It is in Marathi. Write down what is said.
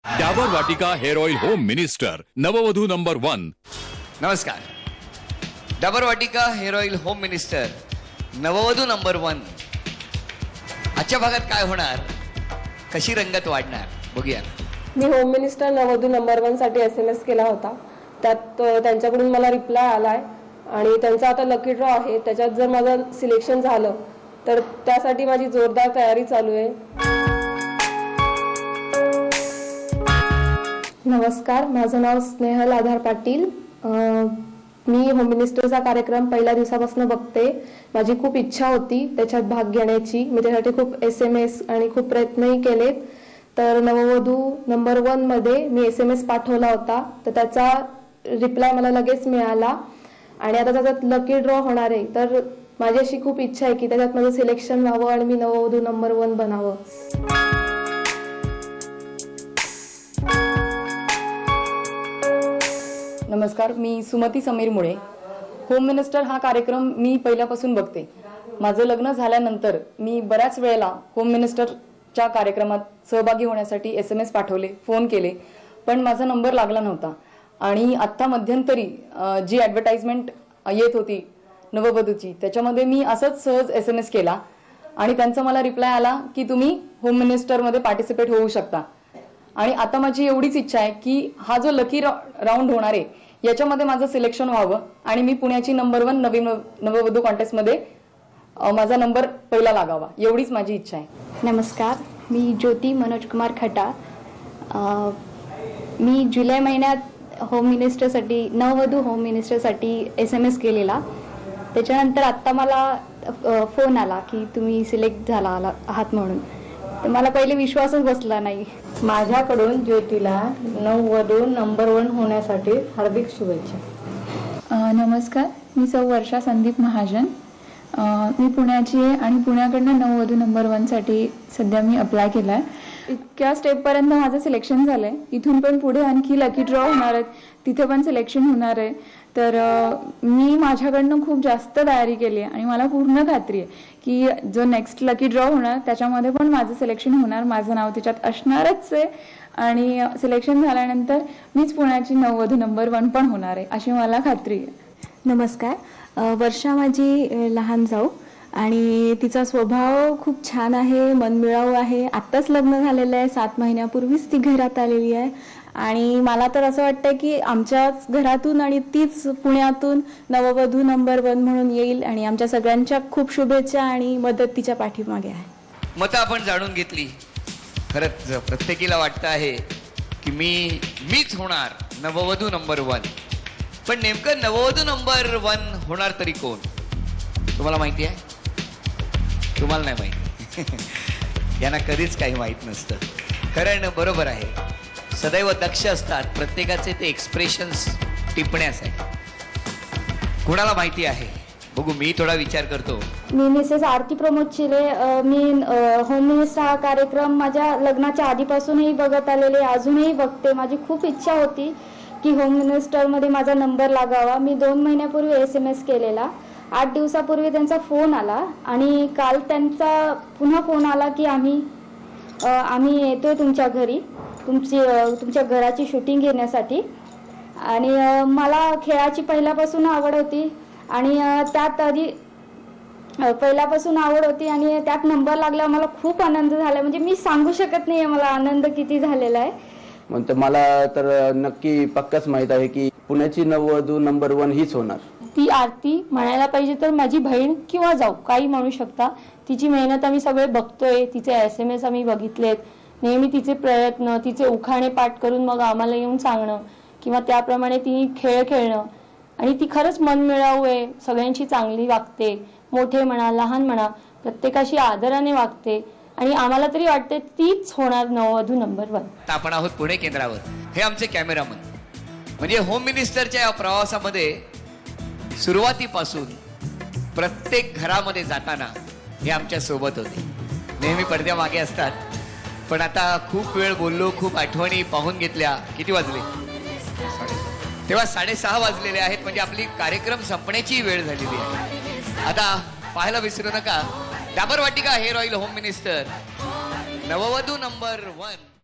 डाबर वाटिका हेअर ऑइल होम मिनिस्टर नववधू नंबर 1। नमस्कार। डाबर वाटिका हेअर ऑइल होम मिनिस्टर नववधू नंबर 1 आजच्या भागात काय होणार, कशी रंगत वाढणार बघूया। मी होम मिनिस्टर नववधू नंबर 1 साठी SMS केला होता। त्यात त्यांच्याकडून मला रिप्लाय आलाय आणि त्यांचा आता लकी ड्रॉ आहे। त्याच्यात जर माझं सिलेक्शन झालं तर त्यासाठी माझी जोरदार तयारी चालू आहे। नमस्कार, माझं नाव स्नेहल आधार पाटील। मी होम मिनिस्टरचा कार्यक्रम पहिल्या दिवसापासून बघते। माझी खूप इच्छा होती त्याच्यात भाग घेण्याची। मी त्यासाठी खूप SMS आणि खूप प्रयत्नही केलेत। तर नववधू नंबर 1 मध्ये मी SMS पाठवला होता, तर त्याचा रिप्लाय मला लगेच मिळाला आणि आता त्याच्यात लकी ड्रॉ होणार आहे। तर माझी अशी खूप इच्छा आहे की त्याच्यात माझं सिलेक्शन व्हावं आणि मी नववधू नंबर 1 बनावं। नमस्कार, मी सुमती समीर मुळे। होम मिनिस्टर हा कार्यक्रम मी पहिल्यापासून बघते। माझं लग्न झाल्यानंतर मी बऱ्याच वेळेला होम मिनिस्टरच्या कार्यक्रमात सहभागी होण्यासाठी SMS पाठवले, फोन केले, पण माझा नंबर लागला नव्हता। आणि आत्ता मध्यंतरी जी ॲडव्हर्टाइजमेंट येत होती नववधूची, त्याच्यामध्ये मी असंच सहज SMS केला आणि त्यांचा मला रिप्लाय आला की तुम्ही होम मिनिस्टरमध्ये पार्टिसिपेट होऊ शकता। आणि आता माझी एवढीच इच्छा आहे की हा जो लकी राऊंड होणार आहे याच्यामध्ये माझं सिलेक्शन व्हावं आणि मी पुण्याची नंबर 1 नववधू कॉन्टेस्टमध्ये माझा नंबर पहिला लागावा, एवढीच माझी इच्छा आहे। नमस्कार, मी ज्योती मनोज कुमार खटा। मी जुलै महिन्यात होम मिनिस्टरसाठी नववधू होम मिनिस्टरसाठी SMS केलेला। त्याच्यानंतर आत्ता मला फोन आला की तुम्ही सिलेक्ट झाला आहात म्हणून। तर मला पहिले विश्वासच बसला नाही। माझ्याकडून ज्योतीला नववधू नंबर 1 होण्यासाठी हार्दिक शुभेच्छा। नमस्कार, मी सौ वर्षा संदीप महाजन। मी पुण्याची आहे आणि पुण्याकडनं नववधू नंबर 1 साठी सध्या मी अप्लाय केला आहे। इतक्या स्टेपपर्यंत माझं सिलेक्शन झालं आहे। इथून पण पुढे आणखी लकी ड्रॉ होणार आहेत, तिथे पण सिलेक्शन होणार आहे। तर मी माझ्याकडनं खूप जास्त तयारी केली आहे आणि मला पूर्ण खात्री आहे की जो नेक्स्ट लकी ड्रॉ होणार त्याच्यामध्ये पण माझं सिलेक्शन होणार, माझं नाव त्याच्यात असणारच आहे आणि सिलेक्शन झाल्यानंतर मीच पुण्याची नववधू नंबर 1 पण होणार आहे अशी मला खात्री आहे। नमस्कार, वर्षा माझी लहान जाऊ आणि तिचा स्वभाव खूप छान आहे, मनमिळाऊ आहे। आत्ताच लग्न झालेलं आहे, 7 महिन्यापूर्वीच ती घरात आलेली आहे आणि मला तर असं वाटतं की आमच्याच घरातून आणि तीच पुण्यातून नववधू नंबर 1 म्हणून येईल आणि आमच्या सगळ्यांच्या खूप शुभेच्छा आणि मदत तिच्या पाठीमागे आहे। मतं आपण जाणून घेतली। खरंच प्रत्येकीला वाटतं आहे की मीच होणार नववधू नंबर 1, पण नेमकं नववधू नंबर 1 होणार तरी कोण तुम्हाला माहिती आहे? तुम्हाला नाही माहिती यांना कधीच काही माहित नसतं। कारण बरोबर आहे, सदैव दक्ष असतात प्रत्येकाचे ते एक्सप्रेशन्स टिपण्यासाठी। कुणाला माहिती आहे बघू, मी थोडा विचार करतो। मी मिसेस आरती प्रमोद चिले। मी होम मिनिस्टर हा कार्यक्रम माझ्या लग्नाच्या आधीपासूनही बघत आलेले, अजूनही बघते। माझी खूप इच्छा होती की होम मिनिस्टरमध्ये माझा नंबर लागावा। मी 2 महिन्यापूर्वी SMS केलेला, 8 दिवसापूर्वी त्यांचा फोन आला आणि काल त्यांचा पुन्हा फोन आला की आम्ही येतोय तुमच्या घरी, तुमच्या घराची शूटिंग घेण्यासाठी। आणि मला खेळाची पहिल्यापासून आवड होती आणि त्यात पहिल्यापासून आवड होती आणि त्यात नंबर लागला, मला खूप आनंद झाला। म्हणजे मी सांगू शकत नाही मला आनंद किती झालेला आहे। म्हणतो मला तर नक्की पक्कच माहित आहे की पुण्याची नववधू नंबर 1 हीच होणार। ती आरती म्हणायला पाहिजे तर माझी बहीण किंवा जाऊ काही म्हणू शकता। तिची मेहनत आम्ही सगळे बघतोय, तिचे SMS आम्ही बघितलेत, नेहमी तिचे प्रयत्न, तिचे उखाणे पाठ करून मग आम्हाला येऊन सांगणं किंवा त्याप्रमाणे तिने खेळ खेळणं आणि ती खरंच मनमिळाऊ आहे, सगळ्यांशी चांगली वागते, मोठे म्हणा लहान म्हणा प्रत्येकाशी आदराने वागते आणि आम्हाला तरी वाटते तीच होणार नववधू नंबर 1। आपण आहोत पुणे केंद्रावर, हे आमचे कॅमेरामन। म्हणजे होम मिनिस्टरच्या या प्रवासामध्ये सुरुवातीपासून प्रत्येक घरामध्ये जाताना हे आमच्या सोबत होते, नेहमी पडद्यामागे असतात। पण आता खूप वेळ बोललो, खूप आठवणी पाहून घेतल्या। किती वाजले? तेव्हा 6:30 वाजलेले आहेत, म्हणजे आपली कार्यक्रम संपण्याची वेळ झालेली आहे। आता पाहायला विसरू नका, डाबर वाटिका हेअर ऑइल होम मिनिस्टर नववधू नंबर 1।